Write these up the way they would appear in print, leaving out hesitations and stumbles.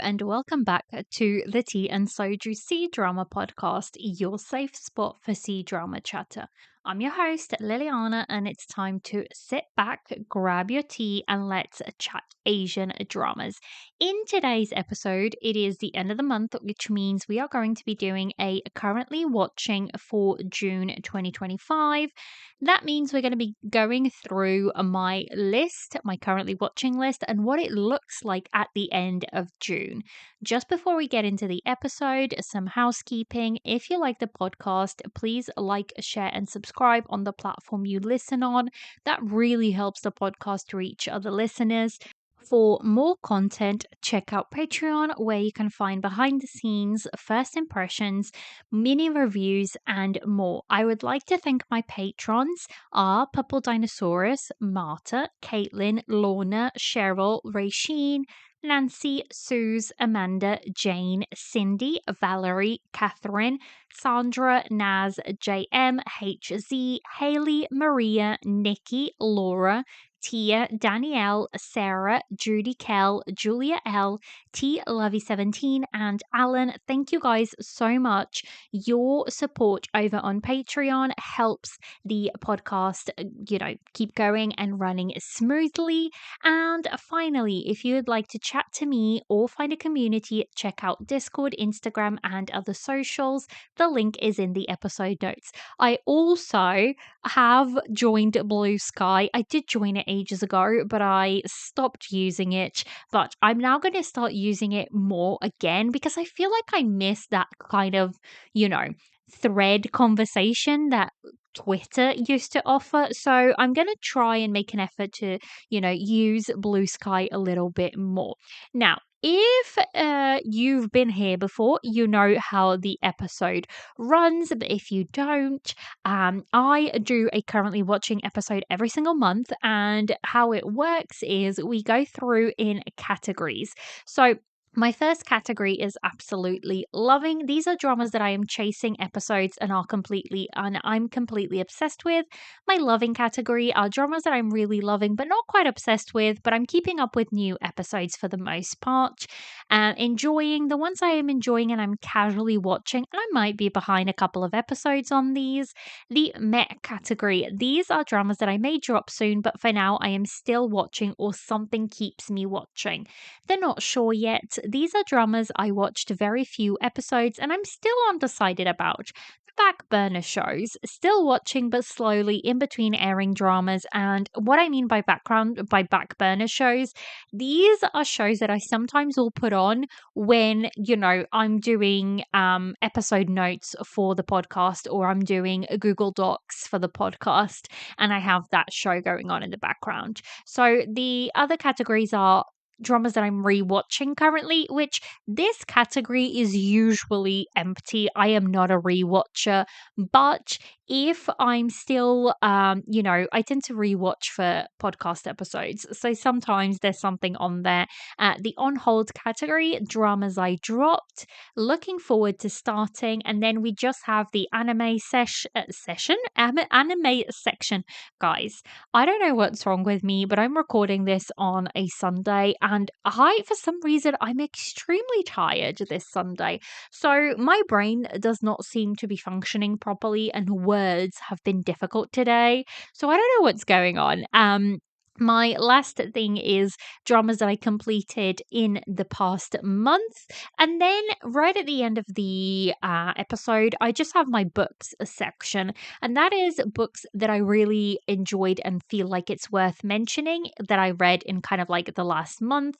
and welcome back to the Tea and Soju C Drama Podcast, your safe spot for C drama chatter. I'm your host, Liliana, and it's time to sit back, grab your tea, and let's chat Asian dramas. In today's episode, it is the end of the month, which means we are going to be doing a currently watching for June 2025. That means we're going to be going through my list, my currently watching list, and what it looks like at the end of June. Just before we get into the episode, some housekeeping. If you like the podcast, please like, share, and subscribe on the platform you listen on. That really helps the podcast reach other listeners. For more content, check out Patreon, where you can find behind the scenes, first impressions, mini reviews, and more. I would like to thank my patrons are Purple Dinosaurus, Marta, Caitlin, Lorna, Cheryl, Rasheen, Nancy, Suze, Amanda, Jane, Cindy, Valerie, Catherine, Sandra, Naz, JM, HZ, Haley, Maria, Nikki, Laura, Tia, Danielle, Sarah, Judy Kell, Julia L, T Lovey17, and Alan. Thank you guys so much. Your support over on Patreon helps the podcast, keep going and running smoothly. And finally, if you would like to chat to me or find a community, check out Discord, Instagram, and other socials. The link is in the episode notes. I also have joined Blue Sky. I did join it ages ago, but I stopped using it. But I'm now going to start using it more again because I feel like I miss that kind of, thread conversation that Twitter used to offer. So I'm going to try and make an effort to, use Blue Sky a little bit more. Now, if you've been here before, you know how the episode runs. But if you don't, I do a currently watching episode every single month. And how it works is we go through in categories. So my first category is absolutely loving. These are dramas that I am chasing episodes and I'm completely obsessed with. My loving category are dramas that I'm really loving but not quite obsessed with, but I'm keeping up with new episodes for the most part. Enjoying the ones I am enjoying and I'm casually watching, and I might be behind a couple of episodes on these. The meh category. These are dramas that I may drop soon, but for now I am still watching or something keeps me watching. They're not sure yet. These are dramas I watched very few episodes and I'm still undecided about. The back burner shows, still watching but slowly in between airing dramas. And what I mean by back burner shows, these are shows that I sometimes will put on when, I'm doing episode notes for the podcast or I'm doing a Google Docs for the podcast and I have that show going on in the background. So the other categories are dramas that I'm rewatching currently, which this category is usually empty. I am not a rewatcher, but if I'm still, I tend to rewatch for podcast episodes. So sometimes there's something on there. The on hold category, dramas I dropped, looking forward to starting. And then we just have the anime anime section. Guys, I don't know what's wrong with me, but I'm recording this on a Sunday and for some reason, I'm extremely tired this Sunday. So my brain does not seem to be functioning properly and words have been difficult today. So I don't know what's going on. My last thing is dramas that I completed in the past month. And then right at the end of the episode, I just have my books section. And that is books that I really enjoyed and feel like it's worth mentioning that I read in kind of like the last month.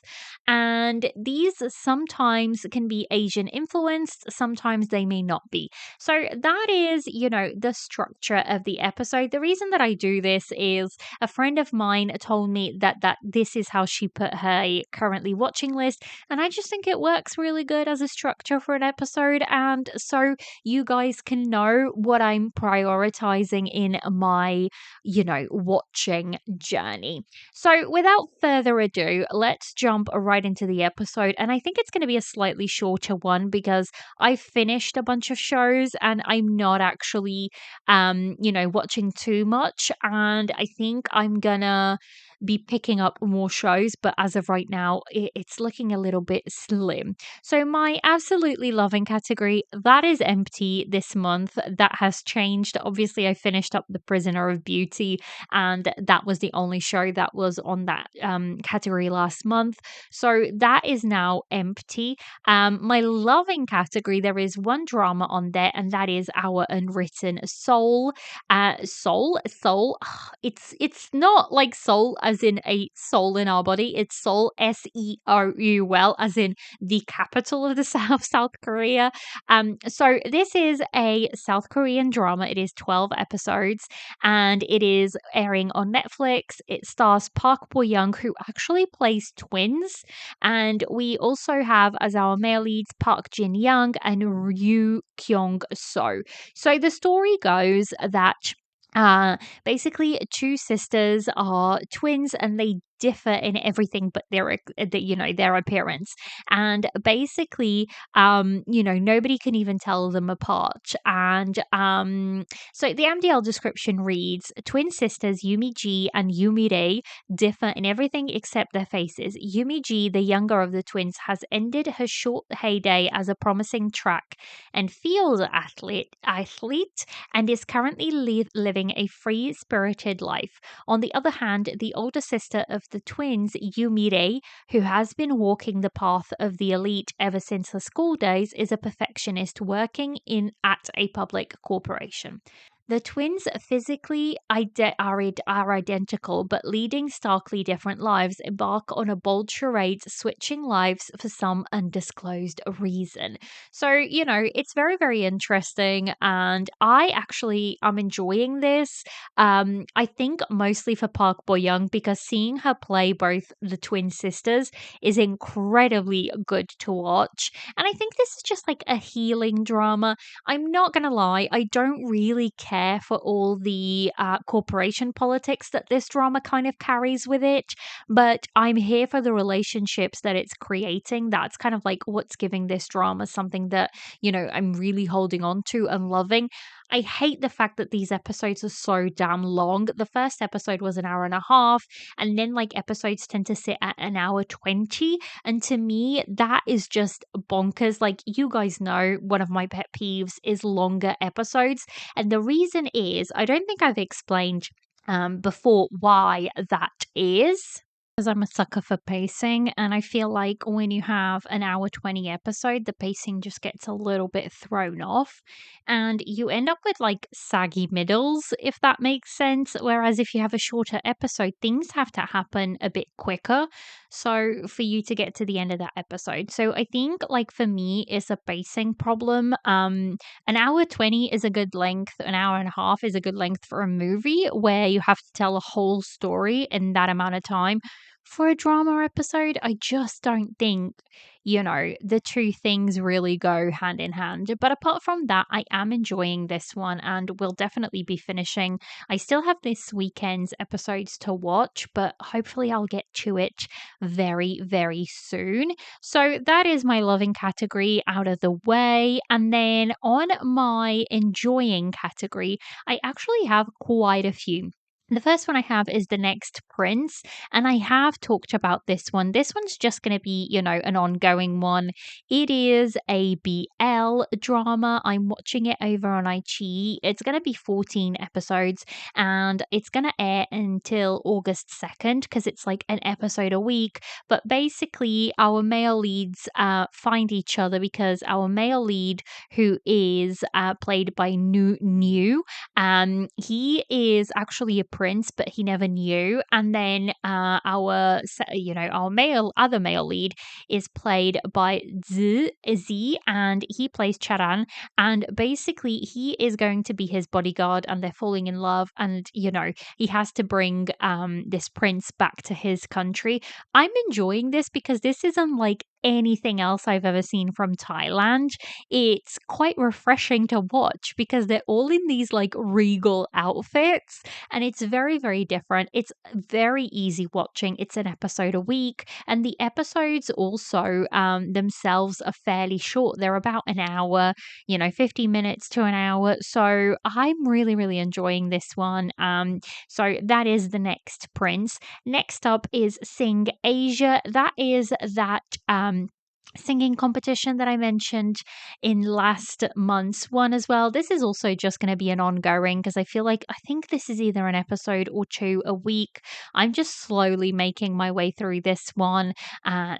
And these sometimes can be Asian influenced, sometimes they may not be. So that is, the structure of the episode. The reason that I do this is a friend of mine told me that this is how she put her currently watching list, and I just think it works really good as a structure for an episode, and so you guys can know what I'm prioritizing in my watching journey. So without further ado, let's jump right into the episode, and I think it's going to be a slightly shorter one because I finished a bunch of shows and I'm not actually watching too much, and I think I'm gonna be picking up more shows, but as of right now, it's looking a little bit slim. So my absolutely loving category, that is empty this month. That has changed. Obviously, I finished up The Prisoner of Beauty, and that was the only show that was on that category last month. So that is now empty. My loving category, there is one drama on there, and that is Our Unwritten Soul. Soul. It's not like soul as in a soul in our body. It's Seoul, Seoul, as in the capital of the South Korea. So this is a South Korean drama. It is 12 episodes, and it is airing on Netflix. It stars Park Bo Young, who actually plays twins, and we also have as our male leads Park Jin Young and Ryu Kyung So. So the story goes that basically two sisters are twins and they differ in everything but their appearance, and basically nobody can even tell them apart. And so the MDL description reads: twin sisters Yumi Ji and Yumi Rei differ in everything except their faces. Yumi Ji, the younger of the twins, has ended her short heyday as a promising track and field athlete and is currently living a free spirited life. On the other hand, the older sister of the twins, Yumire, who has been walking the path of the elite ever since her school days, is a perfectionist working at a public corporation. The twins physically are identical, but leading starkly different lives, embark on a bold charade, switching lives for some undisclosed reason. So, it's very, very interesting, and I'm enjoying this. I think mostly for Park Bo Young, because seeing her play both the twin sisters is incredibly good to watch. And I think this is just like a healing drama. I'm not going to lie, I don't really care for all the corporation politics that this drama kind of carries with it, but I'm here for the relationships that it's creating. That's kind of like what's giving this drama something that, I'm really holding on to and loving. I hate the fact that these episodes are so damn long. The first episode was an hour and a half, and then like episodes tend to sit at an hour 20. And to me, that is just bonkers. Like, you guys know, one of my pet peeves is longer episodes. And the reason is, I don't think I've explained before why that is. Because I'm a sucker for pacing, and I feel like when you have an hour 20 episode, the pacing just gets a little bit thrown off, and you end up with like saggy middles, if that makes sense. Whereas if you have a shorter episode, things have to happen a bit quicker. So for you to get to the end of that episode. So I think like for me, it's a pacing problem. An hour 20 is a good length, an hour and a half is a good length for a movie where you have to tell a whole story in that amount of time. For a drama episode, I just don't think, the two things really go hand in hand. But apart from that, I am enjoying this one and will definitely be finishing. I still have this weekend's episodes to watch, but hopefully I'll get to it very, very soon. So that is my loving category out of the way. And then on my enjoying category, I actually have quite a few. The first one I have is The Next Prince, and I have talked about this one. This one's just going to be, an ongoing one. It is a BL drama. I'm watching it over on iQIYI. It's going to be 14 episodes, and it's going to air until August 2nd because it's like an episode a week. But basically, our male leads find each other because our male lead, who is played by New, he is actually a prince, but he never knew. And then our other male lead is played by Z, and he plays Charan. And basically, he is going to be his bodyguard, and they're falling in love. And he has to bring this prince back to his country. I'm enjoying this because this is unlike anything else I've ever seen from Thailand. It's quite refreshing to watch because they're all in these like regal outfits and it's very, very different. It's very easy watching. It's an episode a week, and the episodes also themselves are fairly short. They're about an hour, 50 minutes to an hour. So I'm really, really enjoying this one. So that is the next prince. Next up is Sing Asia. That is that singing competition that I mentioned in last month's one as well. This is also just going to be an ongoing because I think this is either an episode or two a week. I'm just slowly making my way through this one.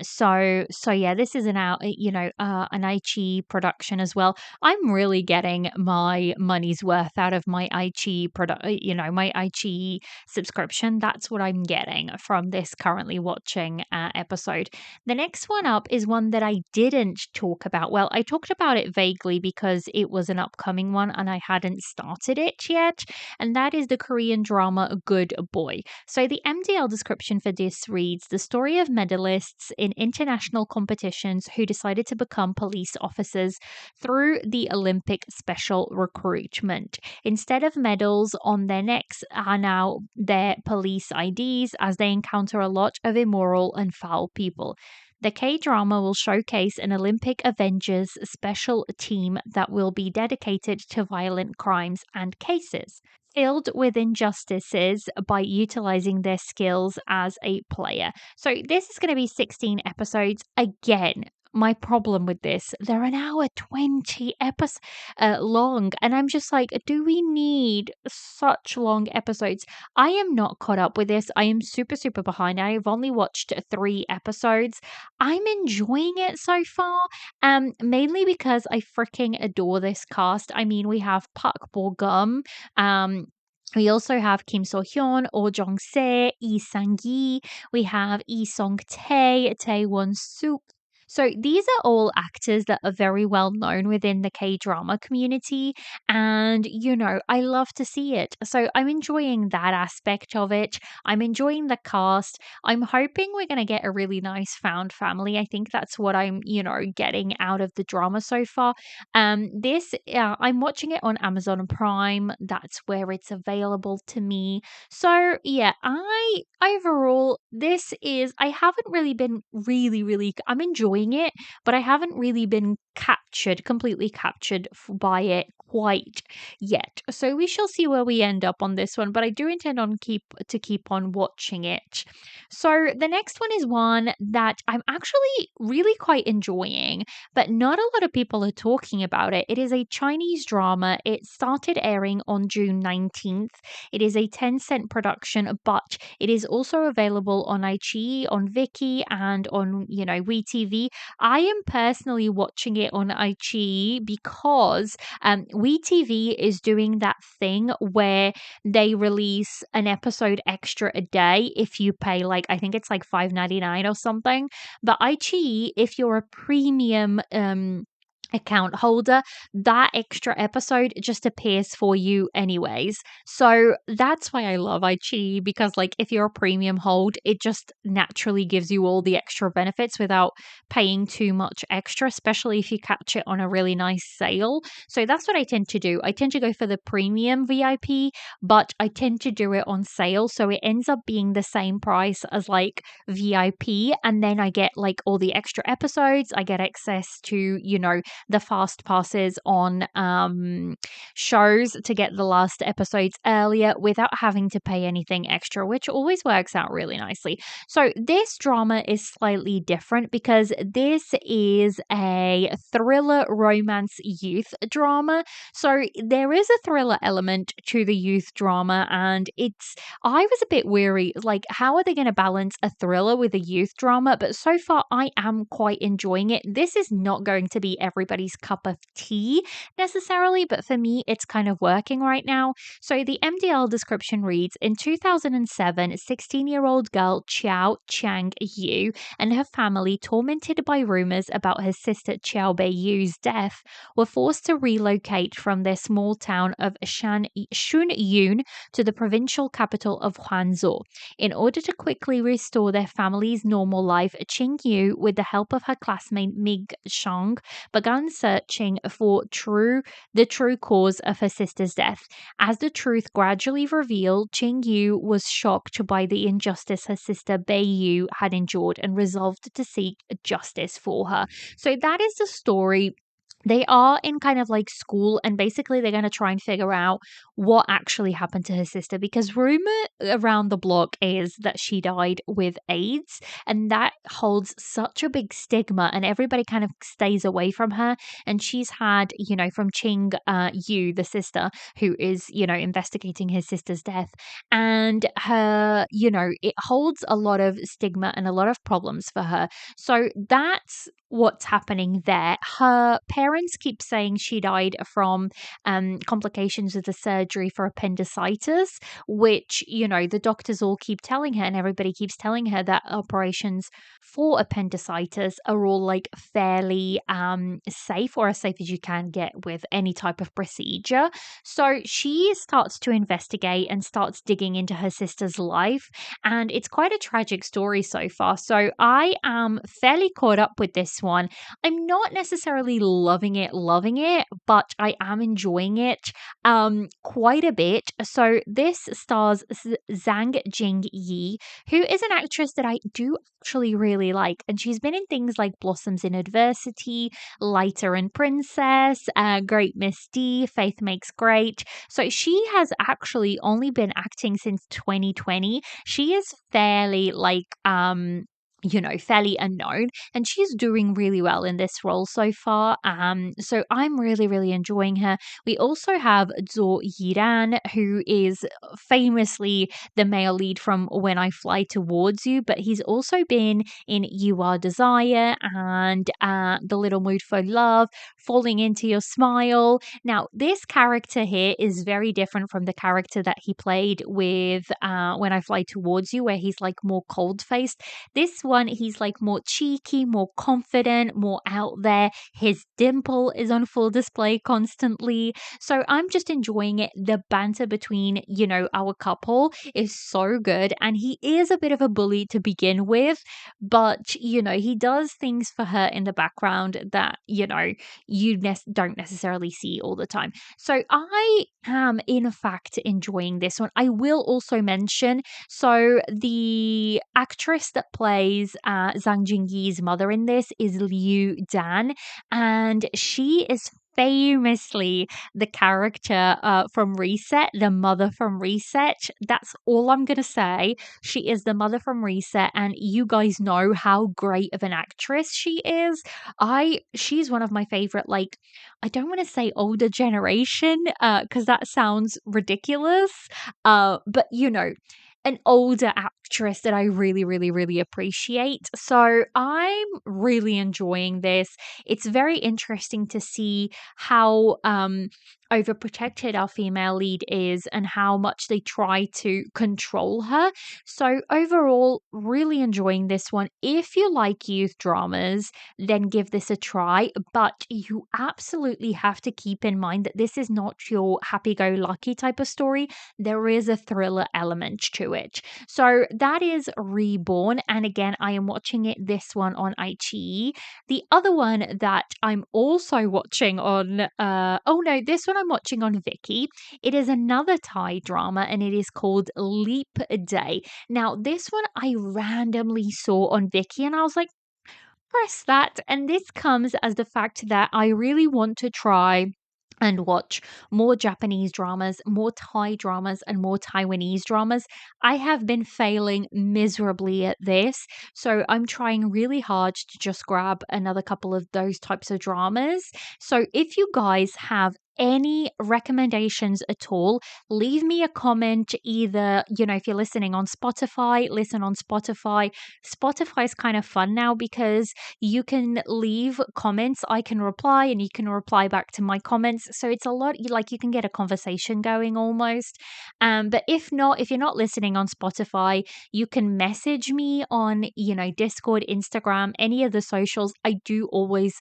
So yeah, this is an Aichi production as well. I'm really getting my money's worth out of my my Aichi subscription. That's what I'm getting from this currently watching episode. The next one up is one that I didn't talk about. Well, I talked about it vaguely because it was an upcoming one and I hadn't started it yet, and that is the Korean drama Good Boy. So, the MDL description for this reads the story of medalists in international competitions who decided to become police officers through the Olympic special recruitment. Instead of medals on their necks are now their police IDs as they encounter a lot of immoral and foul people. The K drama will showcase an Olympic Avengers special team that will be dedicated to violent crimes and cases, filled with injustices by utilizing their skills as a player. So, this is going to be 16 episodes. Again, my problem with this, they're an hour 20 episodes long, and I'm just like, do we need such long episodes? I am not caught up with this. I am super, super behind. I've only watched 3 episodes. I'm enjoying it so far, mainly because I freaking adore this cast. I mean, we have Park Bo Gum, we also have Kim So Hyun, Oh Jong Se, Lee Sang Gi. We have Lee Song Tae, Tae Won Suk. So these are all actors that are very well known within the K drama community, and I love to see it. So I'm enjoying that aspect of it. I'm enjoying the cast. I'm hoping we're going to get a really nice found family. I think that's what I'm, getting out of the drama so far. I'm watching it on Amazon Prime. That's where it's available to me. So yeah, I overall I haven't really been really I'm enjoying it, but I haven't really been completely captured by it quite yet. So we shall see where we end up on this one, but I do intend on keep on watching it. So the next one is one that I'm actually really quite enjoying, but not a lot of people are talking about it. It is a Chinese drama. It started airing on June 19th. It is a Tencent production, but it is also available on iQIYI, on Viki, and on, WeTV. I am personally watching it on iQIYI because WeTV is doing that thing where they release an episode extra a day if you pay I think it's like $5.99 or something. But iQIYI, if you're a premium account holder, that extra episode just appears for you anyways. So that's why I love iQIYI, because if you're a premium hold, it just naturally gives you all the extra benefits without paying too much extra, especially if you catch it on a really nice sale. So that's what I tend to do. I tend to go for the premium VIP, but I tend to do it on sale, so it ends up being the same price as VIP, and then I get all the extra episodes. I get access to the fast passes on shows to get the last episodes earlier without having to pay anything extra, which always works out really nicely. So this drama is slightly different because this is a thriller romance youth drama. So there is a thriller element to the youth drama, and I was a bit weary, how are they going to balance a thriller with a youth drama? But so far I am quite enjoying it. This is not going to be everybody's everybody's cup of tea necessarily, but for me, it's kind of working right now. So the MDL description reads: in 2007, 16-year-old girl Qiao Chang Yu and her family, tormented by rumors about her sister Qiao Bei Yu's death, were forced to relocate from their small town of Shunyun to the provincial capital of Huanzhou. In order to quickly restore their family's normal life, Qing Yu, with the help of her classmate Mig Shang, began searching for the true cause of her sister's death. As the truth gradually revealed, Qing Yu was shocked by the injustice her sister Bei Yu had endured and resolved to seek justice for her. So that is the story. They are in kind of like school, and basically they're going to try and figure out what actually happened to her sister, because rumor around the block is that she died with AIDS, and that holds such a big stigma, and everybody kind of stays away from her. And she's had, from Ching Yu, the sister, who is, investigating his sister's death, and it holds a lot of stigma and a lot of problems for her. So that's what's happening there. Her parents keep saying she died from complications of the surgery for appendicitis, which, the doctors all keep telling her, and everybody keeps telling her that operations for appendicitis are all like fairly safe, or as safe as you can get with any type of procedure. So she starts to investigate and starts digging into her sister's life, and it's quite a tragic story so far. So I am fairly caught up with this one. I'm not necessarily loving it, but I am enjoying it quite a bit. So this stars Zhang Jing Yi, who is an actress that I do actually really like, and she's been in things like Blossoms in Adversity, Lighter and Princess, Great Miss D, Faith Makes Great. So she has actually only been acting since 2020. She is fairly fairly unknown, and she's doing really well in this role so far. So I'm really, really enjoying her. We also have Zhou Yiran, who is famously the male lead from When I Fly Towards You, but he's also been in You Are Desire and The Little Mood for Love, Falling Into Your Smile. Now, this character here is very different from the character that he played with When I Fly Towards You, where he's like more cold faced. This one, he's like more cheeky, more confident, more out there. His dimple is on full display constantly. So I'm just enjoying it. The banter between, our couple is so good. And he is a bit of a bully to begin with, but, he does things for her in the background that, you don't necessarily see all the time. So I am, in fact, enjoying this one. I will also mention, so the actress that plays Zhang Jingyi's mother in this is Liu Dan, and she is famously the character from Reset, the mother from Reset. That's all I'm going to say. She is the mother from Reset, and you guys know how great of an actress she is. She's one of my favorite, like, I don't want to say older generation, because that sounds ridiculous. But an older actress that I really, really, really appreciate. So I'm really enjoying this. It's very interesting to see how overprotected our female lead is and how much they try to control her. So overall, really enjoying this one. If you like youth dramas, then give this a try. But you absolutely have to keep in mind that this is not your happy-go-lucky type of story. There is a thriller element to it. So that is Reborn. And again, I am watching this one on iQIYI. The other one that I'm also watching on, this one I'm watching on Viki. It is another Thai drama, and it is called Leap Day. Now, this one I randomly saw on Viki, and I was like, press that. And this comes as the fact that I really want to try and watch more Japanese dramas, more Thai dramas, and more Taiwanese dramas. I have been failing miserably at this, so I'm trying really hard to just grab another couple of those types of dramas. So if you guys have any recommendations at all, leave me a comment. Either, if you're listening on Spotify, listen on Spotify. Spotify is kind of fun now because you can leave comments. I can reply and you can reply back to my comments. So it's a lot like you can get a conversation going almost. But if not, if you're not listening on Spotify, you can message me on, Discord, Instagram, any of the socials. I do always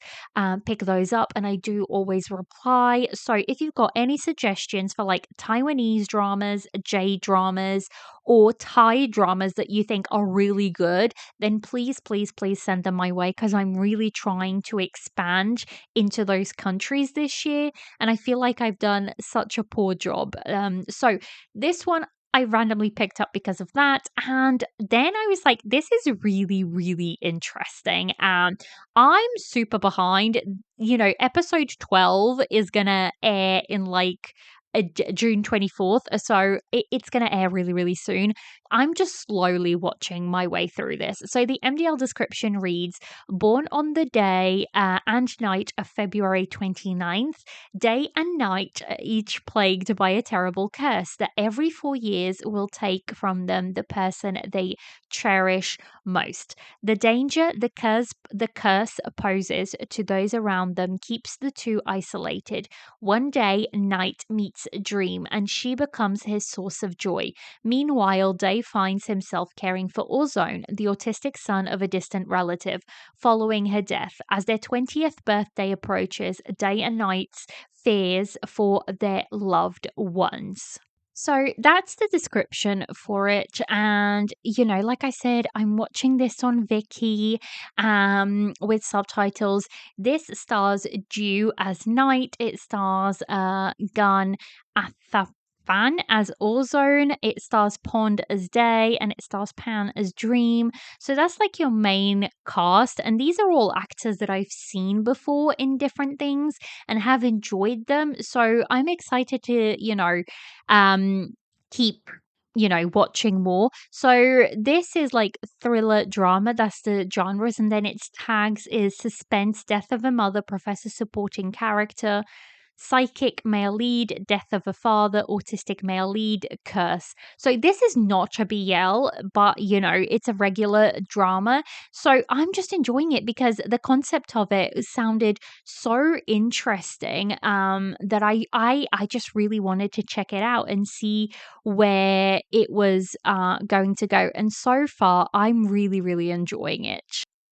pick those up and I do always reply. So if you've got any suggestions for like Taiwanese dramas, J dramas, or Thai dramas that you think are really good, then please, please, please send them my way because I'm really trying to expand into those countries this year. And I feel like I've done such a poor job. So this one I randomly picked up because of that. And then I was like, this is really, really interesting. I'm super behind. Episode 12 is going to air in like June 24th. So it's going to air really, really soon. I'm just slowly watching my way through this. So the MDL description reads, born on the day and night of February 29th, day and night, each plagued by a terrible curse that every 4 years will take from them the person they cherish most. The danger the curse poses to those around them keeps the two isolated. One day, Night meets Dream, and she becomes his source of joy. Meanwhile, Day finds himself caring for Ozone, the autistic son of a distant relative, following her death. As their 20th birthday approaches, Day and Night's fears for their loved ones. So that's the description for it. And, like I said, I'm watching this on Viki with subtitles. This stars Ju as Night. It stars Gun Athafan as Ozone. It stars Pond as Day. And it stars Pan as Dream. So that's like your main cast. And these are all actors that I've seen before in different things and have enjoyed them. So I'm excited to, um keep watching more. So this is like thriller drama, that's the genres, and then its tags is suspense, death of a mother, professor supporting character, psychic male lead, death of a father, autistic male lead, curse. So this is not a BL, but it's a regular drama. So I'm just enjoying it because the concept of it sounded so interesting that I just really wanted to check it out and see where it was going to go. And so far, I'm really, really enjoying it.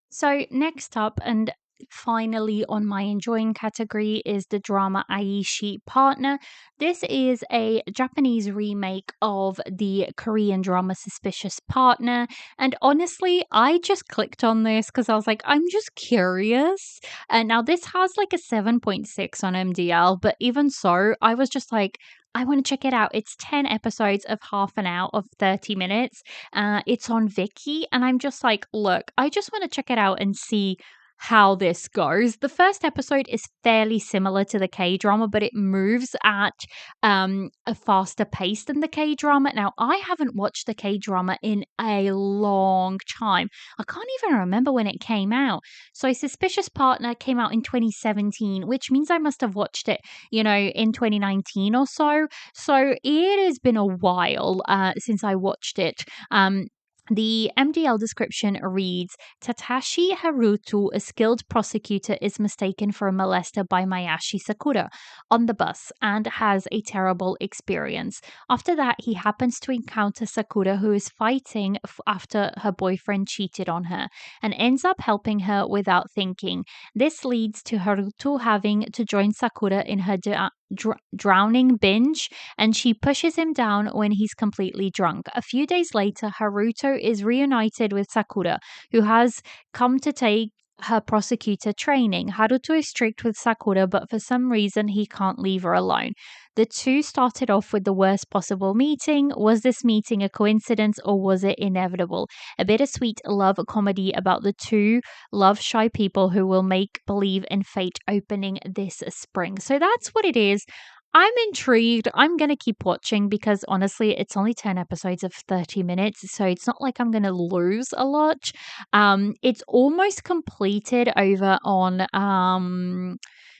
So, next up, and finally on my enjoying category, is the drama Aishi Partner. This is a Japanese remake of the Korean drama Suspicious Partner. And honestly, I just clicked on this because I was like, I'm just curious. And now this has like a 7.6 on MDL, but even so, I was just like, I want to check it out. It's 10 episodes of half an hour of 30 minutes. It's on Viki, and I'm just like, look, I just want to check it out and see how this goes. The first episode is fairly similar to the K drama, but it moves at a faster pace than the K drama. Now, I haven't watched the K drama in a long time. I can't even remember when it came out. So, Suspicious Partner came out in 2017, which means I must have watched it, in 2019 or so. So, it has been a while since I watched it. The MDL description reads, Tatashi Haruto, a skilled prosecutor, is mistaken for a molester by Mayashi Sakura on the bus and has a terrible experience. After that, he happens to encounter Sakura, who is fighting after her boyfriend cheated on her, and ends up helping her without thinking. This leads to Haruto having to join Sakura in her drowning binge, and she pushes him down when he's completely drunk. A few days later, Haruto is reunited with Sakura, who has come to take her prosecutor training. Haruto is strict with Sakura, but for some reason he can't leave her alone. The two started off with the worst possible meeting. Was this meeting a coincidence or was it inevitable? A bittersweet love comedy about the two love shy people who will make believe in fate opening this spring. So that's what it is. I'm intrigued. I'm going to keep watching because honestly, it's only 10 episodes of 30 minutes. So it's not like I'm going to lose a lot. It's almost completed over on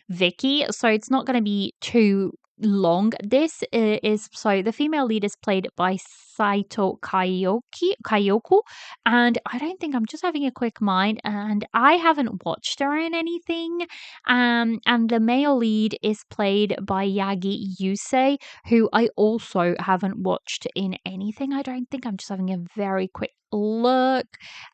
Vicky, so it's not going to be too long. This is so the female lead is played by Saito Kayoko, and I don't think I'm just having a quick mind, and I haven't watched her in anything. And the male lead is played by Yagi Yusei, who I also haven't watched in anything. I don't think. I'm just having a very quick look,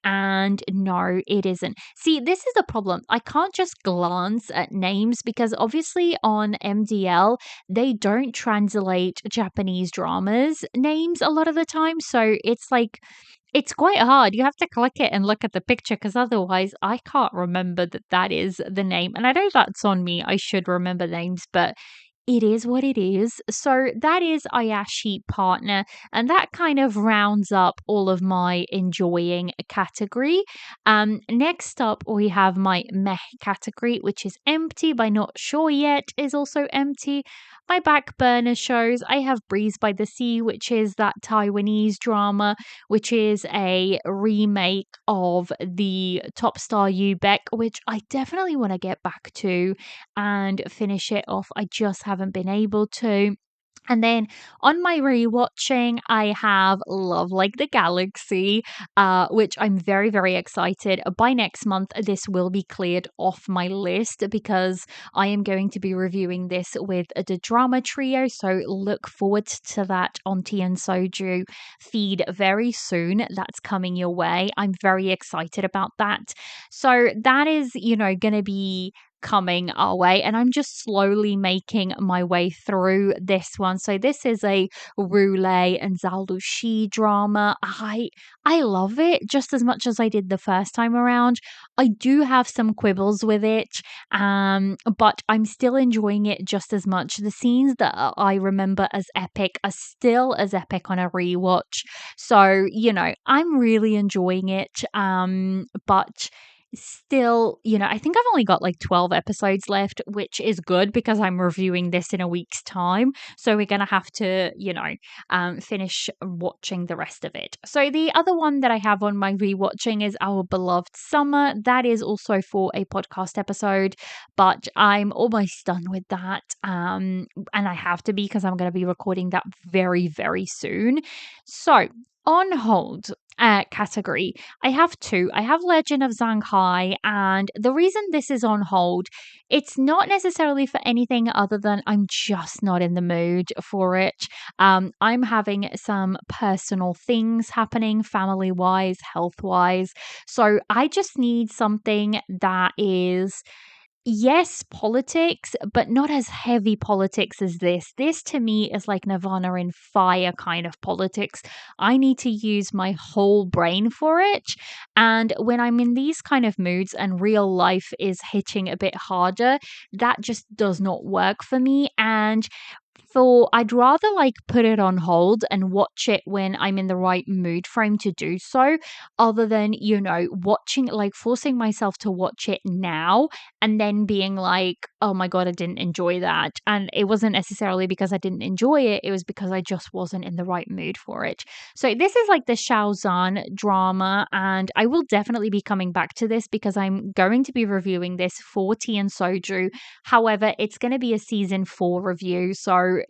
and no, it isn't. See, this is the problem. I can't just glance at names because obviously on MDL they don't translate Japanese dramas names a lot of the time. So it's like it's quite hard. You have to click it and look at the picture because otherwise I can't remember that that is the name. And I know that's on me. I should remember names, but it is what it is. So that is Ayashi Partner, and that kind of rounds up all of my enjoying category. Next up, we have my meh category, which is empty by Not Sure Yet, is also empty. My back burner shows I have Breeze by the Sea, which is that Taiwanese drama, which is a remake of the Top Star You Beck, which I definitely want to get back to and finish it off. I just haven't been able to. And then on my rewatching, I have Love Like the Galaxy, which I'm very, very excited. By next month, this will be cleared off my list because I am going to be reviewing this with the drama trio. So look forward to that on Tea and Soju feed very soon. That's coming your way. I'm very excited about that. So that is, going to be coming our way, and I'm just slowly making my way through this one. So this is a Roulet and Zalushi drama. I love it just as much as I did the first time around. I do have some quibbles with it, but I'm still enjoying it just as much. The scenes that I remember as epic are still as epic on a rewatch. So, I'm really enjoying it. But still, I think I've only got like 12 episodes left, which is good because I'm reviewing this in a week's time. So we're going to have to, finish watching the rest of it. So the other one that I have on my rewatching is Our Beloved Summer. That is also for a podcast episode, but I'm almost done with that. And I have to be because I'm going to be recording that very, very soon. So on hold category, I have two. I have Legend of Zanghai, and the reason this is on hold, it's not necessarily for anything other than I'm just not in the mood for it. I'm having some personal things happening, family wise, health wise. So I just need something that is, yes, politics, but not as heavy politics as this. This to me is like Nirvana in fire kind of politics. I need to use my whole brain for it. And when I'm in these kind of moods and real life is hitting a bit harder, that just does not work for me. And I'd rather like put it on hold and watch it when I'm in the right mood frame to do so, other than, watching, like forcing myself to watch it now and then being like, oh my God, I didn't enjoy that. And it wasn't necessarily because I didn't enjoy it, it was because I just wasn't in the right mood for it. So this is like the Shaozan drama, and I will definitely be coming back to this because I'm going to be reviewing this for Tea and Soju. However, it's going to be a season 4 review. So,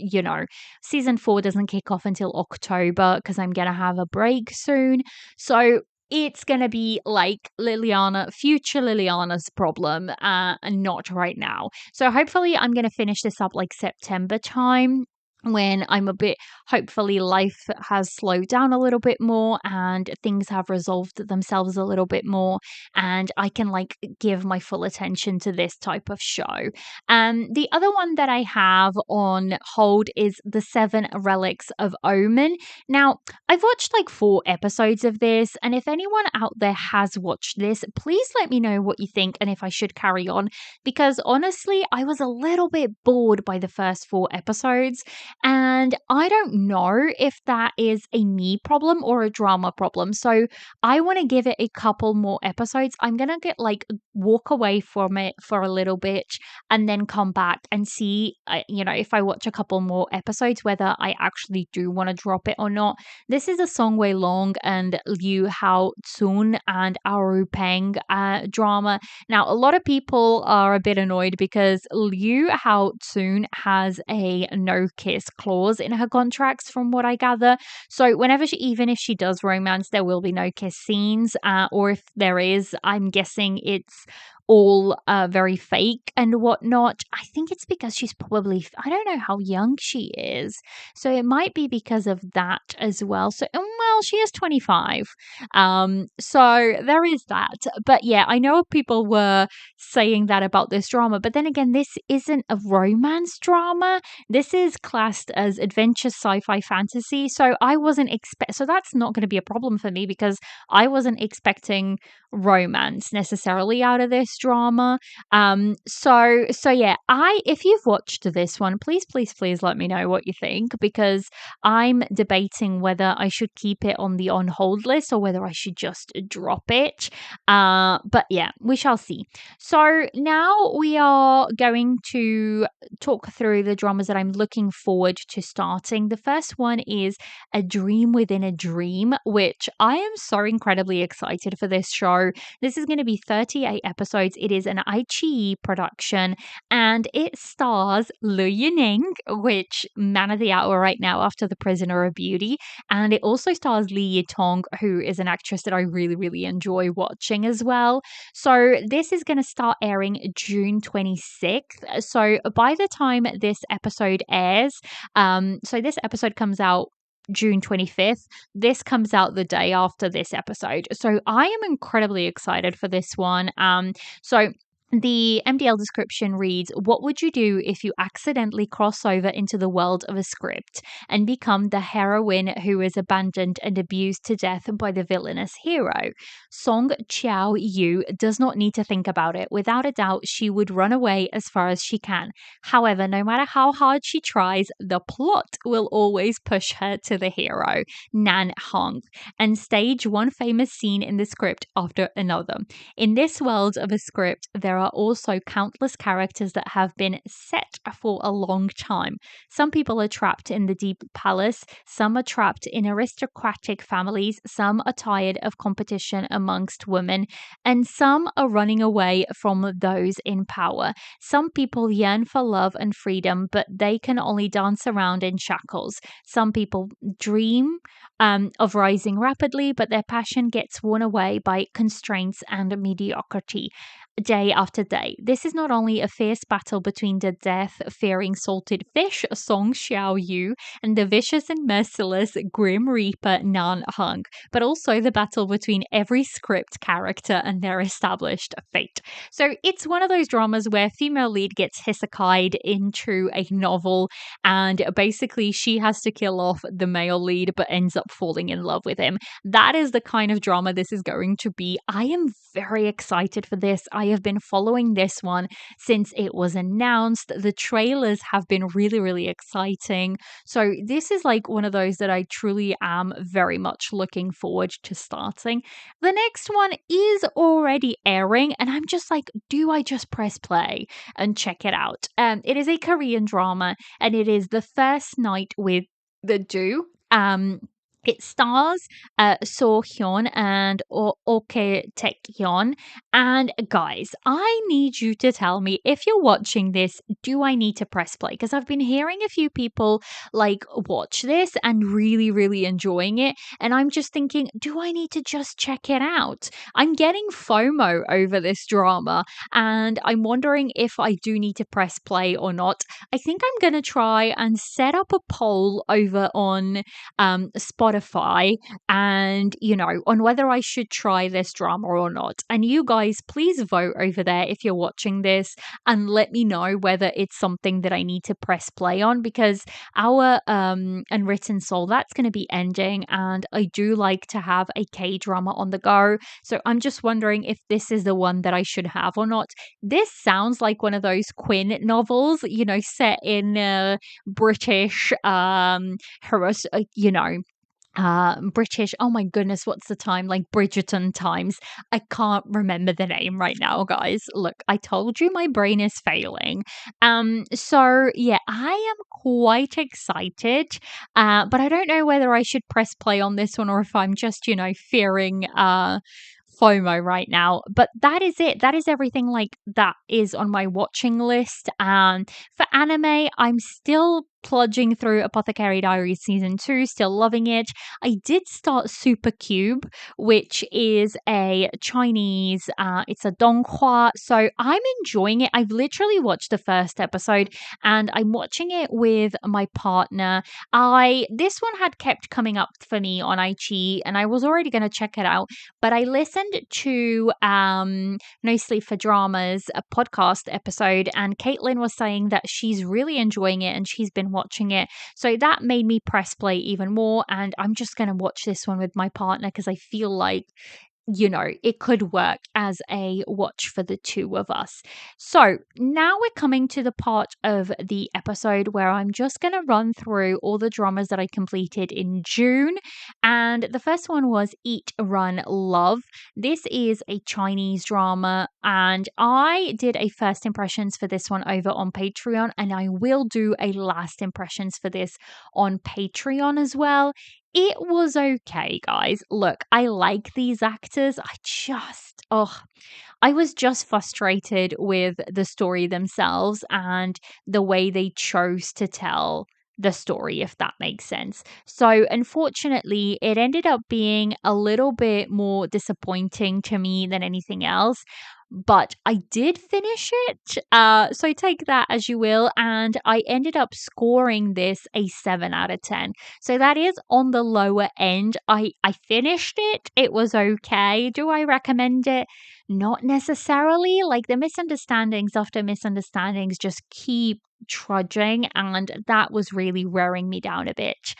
season 4 doesn't kick off until October because I'm going to have a break soon. So, it's going to be like future Liliana's problem, and not right now. So, hopefully, I'm going to finish this up like September time, when I'm a bit, hopefully life has slowed down a little bit more and things have resolved themselves a little bit more, and I can like give my full attention to this type of show. The other one that I have on hold is The Seven Relics of Omen. Now, I've watched like 4 episodes of this, and if anyone out there has watched this, please let me know what you think and if I should carry on, because honestly, I was a little bit bored by the first 4 episodes. And I don't know if that is a me problem or a drama problem. So I want to give it a couple more episodes. I'm going to get like walk away from it for a little bit and then come back and see, if I watch a couple more episodes, whether I actually do want to drop it or not. This is a Song Wei Long and Liu Hao Tsun and Aru Peng drama. Now, a lot of people are a bit annoyed because Liu Hao Tsun has a no kiss clause in her contracts, from what I gather. So, whenever even if she does romance, there will be no kiss scenes, or if there is, I'm guessing it's all very fake and whatnot. I think it's because she's probably, I don't know how young she is. So it might be because of that as well. So, well, she is 25. So there is that. But yeah, I know people were saying that about this drama. But then again, this isn't a romance drama. This is classed as adventure sci-fi fantasy. So I wasn't so that's not going to be a problem for me because I wasn't expecting romance necessarily out of this drama. So yeah, if you've watched this one, please let me know what you think, because I'm debating whether I should keep it on the on hold list or whether I should just drop it. But yeah, we shall see. So now we are going to talk through the dramas that I'm looking forward to starting. The first one is A Dream Within a Dream, which I am so incredibly excited for this show. This is going to be 38 episodes. It is an iQIYI production and it stars Lu Yuning, which man of the hour right now after The Prisoner of Beauty. And it also stars Li Yitong, who is an actress that I really, really enjoy watching as well. So this is going to start airing June 26th. So by the time this episode airs, so this episode comes out June 25th. This comes out the day after this episode. So I am incredibly excited for this one. So the MDL description reads, "What would you do if you accidentally cross over into the world of a script and become the heroine who is abandoned and abused to death by the villainous hero? Song Chiao Yu does not need to think about it. Without a doubt, she would run away as far as she can. However, no matter how hard she tries, the plot will always push her to the hero, Nan Hong, and stage one famous scene in the script after another. In this world of a script, there are also countless characters that have been set for a long time. Some people are trapped in the deep palace, some are trapped in aristocratic families, some are tired of competition amongst women, and some are running away from those in power. Some people yearn for love and freedom, but they can only dance around in shackles. Some people dream of rising rapidly, but their passion gets worn away by constraints and mediocrity day after day. This is not only a fierce battle between the death-fearing salted fish, Song Xiao Yu, and the vicious and merciless Grim Reaper Nan Hung, but also the battle between every script character and their established fate. So it's one of those dramas where female lead gets isekai'd into a novel, and basically she has to kill off the male lead but ends up falling in love with him. That is the kind of drama this is going to be. I am very excited for this. I have been following this one since it was announced. The trailers have been really, really exciting. So this is like one of those that I truly am very much looking forward to starting. The next one is already airing, and I'm just like, do I just press play and check it out? It is a Korean drama, and it is The First Night with the Do. It stars So Hyun and Oke Taek Hyun. And guys, I need you to tell me, if you're watching this, do I need to press play? Because I've been hearing a few people like watch this and really, really enjoying it. And I'm just thinking, do I need to just check it out? I'm getting FOMO over this drama, and I'm wondering if I do need to press play or not. I think I'm going to try and set up a poll over on Spotify Spotify and, on whether I should try this drama or not. And you guys, please vote over there if you're watching this and let me know whether it's something that I need to press play on, because our Unwritten Soul, that's going to be ending, and I do like to have a K drama on the go. So I'm just wondering if this is the one that I should have or not. This sounds like one of those Quinn novels, set in British, British, oh my goodness, what's the time? Like Bridgerton times. I can't remember the name right now, guys. Look, I told you my brain is failing. So yeah, I am quite excited. But I don't know whether I should press play on this one or if I'm just, fearing FOMO right now. But that is it. That is everything like that is on my watching list. For anime, I'm still plunging through Apothecary Diaries season 2, still loving it. I did start Super Cube, which is a Chinese, it's a donghua, so I'm enjoying it. I've literally watched the first episode and I'm watching it with my partner. This one had kept coming up for me on iQIYI and I was already going to check it out, but I listened to No Sleep for Dramas, a podcast episode, and Caitlin was saying that she's really enjoying it and she's been watching it. So that made me press play even more. And I'm just going to watch this one with my partner because I feel like it could work as a watch for the two of us. So now we're coming to the part of the episode where I'm just going to run through all the dramas that I completed in June. And the first one was Eat, Run, Love. This is a Chinese drama, and I did a first impressions for this one over on Patreon, and I will do a last impressions for this on Patreon as well. It was okay, guys. Look, I like these actors. I was just frustrated with the story themselves and the way they chose to tell the story, if that makes sense. So, unfortunately, it ended up being a little bit more disappointing to me than anything else. But I did finish it. So take that as you will. And I ended up scoring this a 7 out of 10. So that is on the lower end. I finished it. It was okay. Do I recommend it? Not necessarily. Like the misunderstandings after misunderstandings just keep trudging, and that was really wearing me down a bit.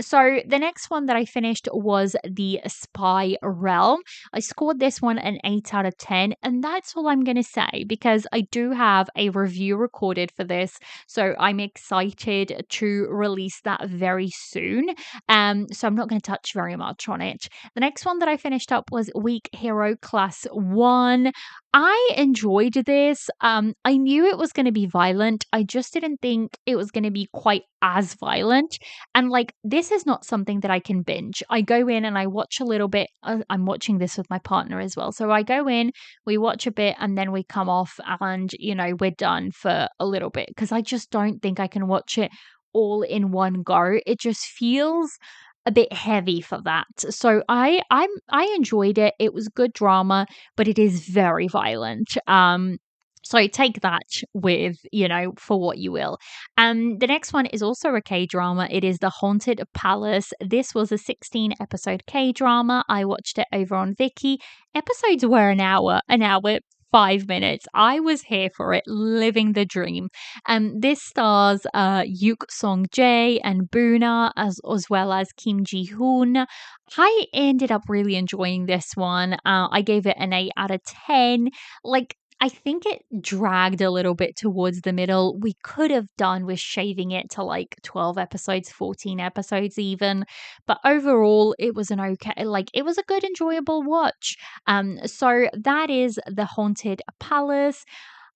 So the next one that I finished was The Spy Realm. I scored this one an 8 out of 10, and that's all I'm going to say because I do have a review recorded for this, so I'm excited to release that very soon. So I'm not going to touch very much on it. The next one that I finished up was Weak Hero Class 1. I enjoyed this. I knew it was going to be violent. I just didn't think it was going to be quite as violent. And like, this is not something that I can binge. I go in and I watch a little bit. I'm watching this with my partner as well. So I go in, we watch a bit, and then we come off and, we're done for a little bit because I just don't think I can watch it all in one go. It just feels a bit heavy for that. So I enjoyed it. It was good drama, but it is very violent. So take that with, for what you will. The next one is also a K drama. It is The Haunted Palace. This was a 16 episode K drama. I watched it over on Viki. Episodes were an hour, 5 minutes. I was here for it, living the dream. This stars Yuk Song Jae and Boona as well as Kim Ji Hoon. I ended up really enjoying this one. I gave it an 8 out of 10. Like, I think it dragged a little bit towards the middle. We could have done with shaving it to like 12 episodes, 14 episodes even. But overall, it was it was a good, enjoyable watch. So that is The Haunted Palace.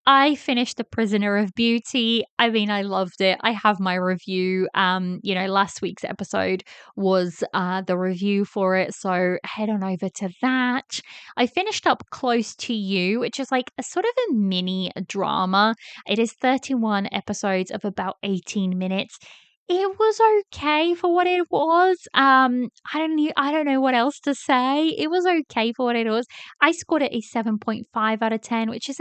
I finished The Prisoner of Beauty. I mean, I loved it. I have my review. Last week's episode was the review for it, so head on over to that. I finished up Close to You, which is like a sort of a mini drama. It is 31 episodes of about 18 minutes. It was okay for what it was. I don't know what else to say. It was okay for what it was. I scored it a 7.5 out of 10, which is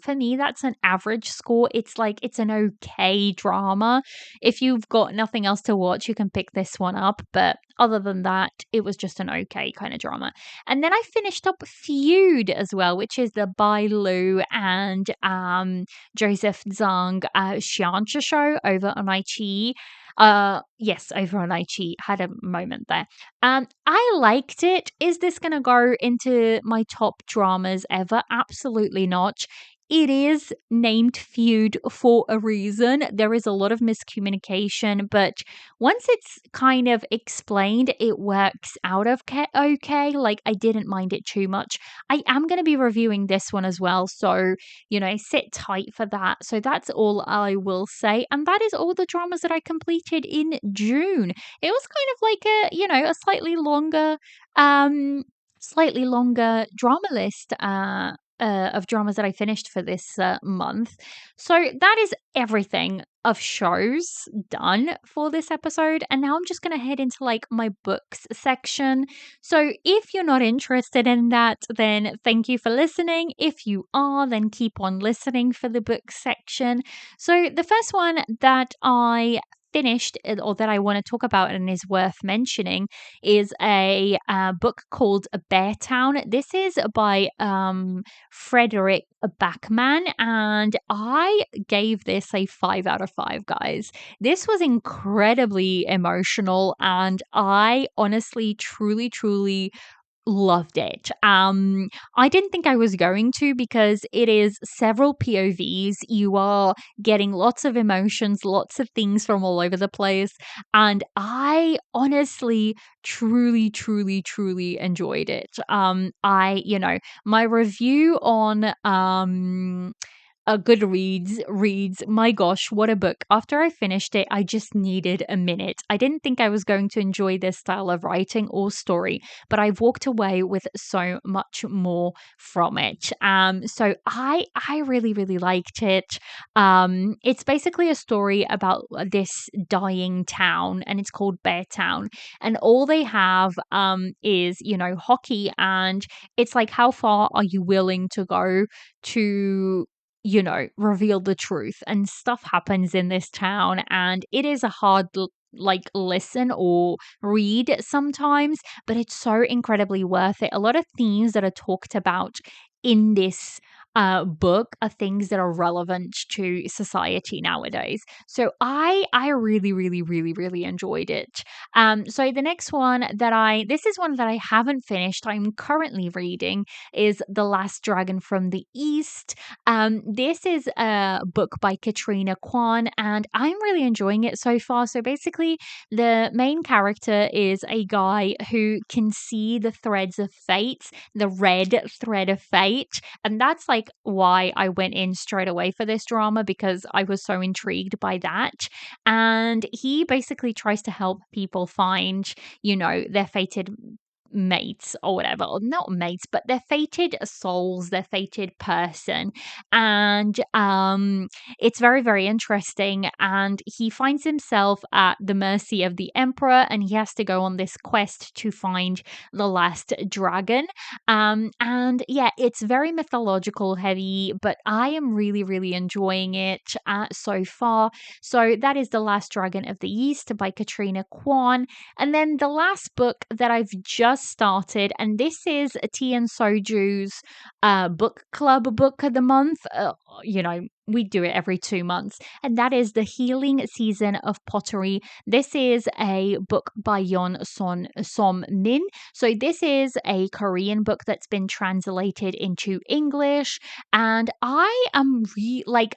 for me, that's an average score. It's an okay drama. If you've got nothing else to watch, you can pick this one up, but other than that, it was just an okay kind of drama. And then I finished up Feud as well, which is the Bai Lu and Joseph Zhang Xianxia show over on iQIYI. Yes, over on iQIYI. Had a moment there. I liked it. Is this going to go into my top dramas ever? Absolutely not. It is named Feud for a reason. There is a lot of miscommunication, but once it's kind of explained, it works out of okay. Like, I didn't mind it too much. I am going to be reviewing this one as well, so sit tight for that. So that's all I will say, and that is all the dramas that I completed in June. It was kind of like a slightly longer drama list of dramas that I finished for this month. So that is everything of shows done for this episode. And now I'm just going to head into like my books section. So if you're not interested in that, then thank you for listening. If you are, then keep on listening for the book section. So the first one that I finished or that I want to talk about and is worth mentioning is a book called Bear Town. This is by Frederick Backman, and I gave this a 5 out of 5, guys. This was incredibly emotional, and I honestly, truly, truly loved it. I didn't think I was going to because it is several POVs. You are getting lots of emotions, lots of things from all over the place. And I honestly, truly, truly, truly enjoyed it. My review on a Goodreads reads, my gosh, what a book. After I finished it, I just needed a minute. I didn't think I was going to enjoy this style of writing or story, but I've walked away with so much more from it. So I really, really liked it. It's basically a story about this dying town, and it's called Bear Town. And all they have is, hockey, and it's like, how far are you willing to go to reveal the truth? And stuff happens in this town, and it is a hard like listen or read sometimes, but it's so incredibly worth it. A lot of themes that are talked about in this book are things that are relevant to society nowadays. So I really, really, really, really enjoyed it. So the next one this is one that I haven't finished, I'm currently reading, is The Last Dragon from the East. This is a book by Katrina Kwan, and I'm really enjoying it so far. So basically, the main character is a guy who can see the threads of fate, the red thread of fate. And that's like why I went in straight away for this drama, because I was so intrigued by that. And he basically tries to help people find, their fated mates or whatever, or not mates, but their fated souls, their fated person. And it's very, very interesting. And he finds himself at the mercy of the emperor, and he has to go on this quest to find the last dragon. And yeah, it's very mythological heavy, but I am really, really enjoying it so far. So that is The Last Dragon of the East by Katrina Kwan. And then the last book that I've just started, and this is Tea and Soju's book club book of the month. We do it every 2 months, and that is The Healing Season of Pottery. This is a book by Yon Som Min. So this is a Korean book that's been translated into English, and I am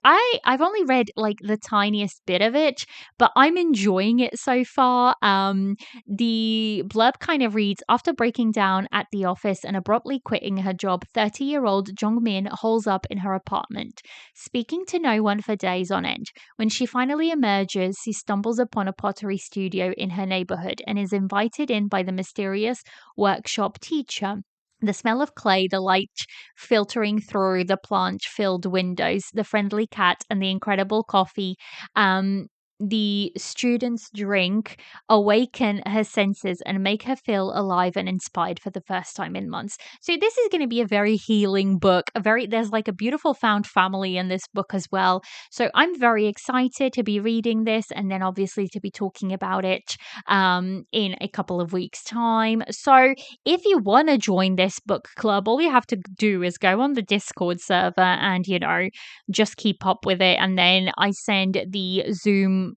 I've only read like the tiniest bit of it, but I'm enjoying it so far. The blurb kind of reads, after breaking down at the office and abruptly quitting her job, 30-year-old Jong Min holes up in her apartment, speaking to no one for days on end. When she finally emerges, she stumbles upon a pottery studio in her neighborhood and is invited in by the mysterious workshop teacher. The smell of clay, the light filtering through the plant filled windows, the friendly cat, and the incredible coffee the student's drink awaken her senses and make her feel alive and inspired for the first time in months. So this is going to be a very healing book. There's like a beautiful found family in this book as well. So I'm very excited to be reading this and then obviously to be talking about it in a couple of weeks time. So if you want to join this book club, all you have to do is go on the Discord server and just keep up with it, and then I send the Zoom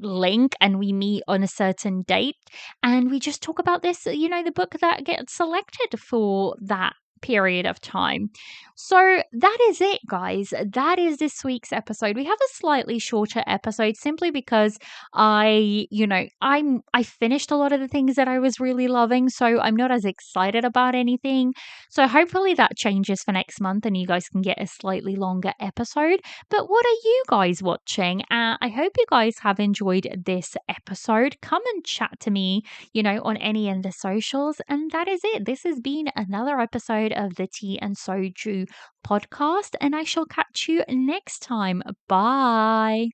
link and we meet on a certain date and we just talk about this, the book that gets selected for that period of time. So that is it, guys. That is this week's episode. We have a slightly shorter episode simply because I finished a lot of the things that I was really loving, so I'm not as excited about anything. So hopefully that changes for next month and you guys can get a slightly longer episode. But what are you guys watching? I hope you guys have enjoyed this episode. Come and chat to me, on any of the socials. And that is it. This has been another episode of the Tea and Soju podcast, and I shall catch you next time. Bye.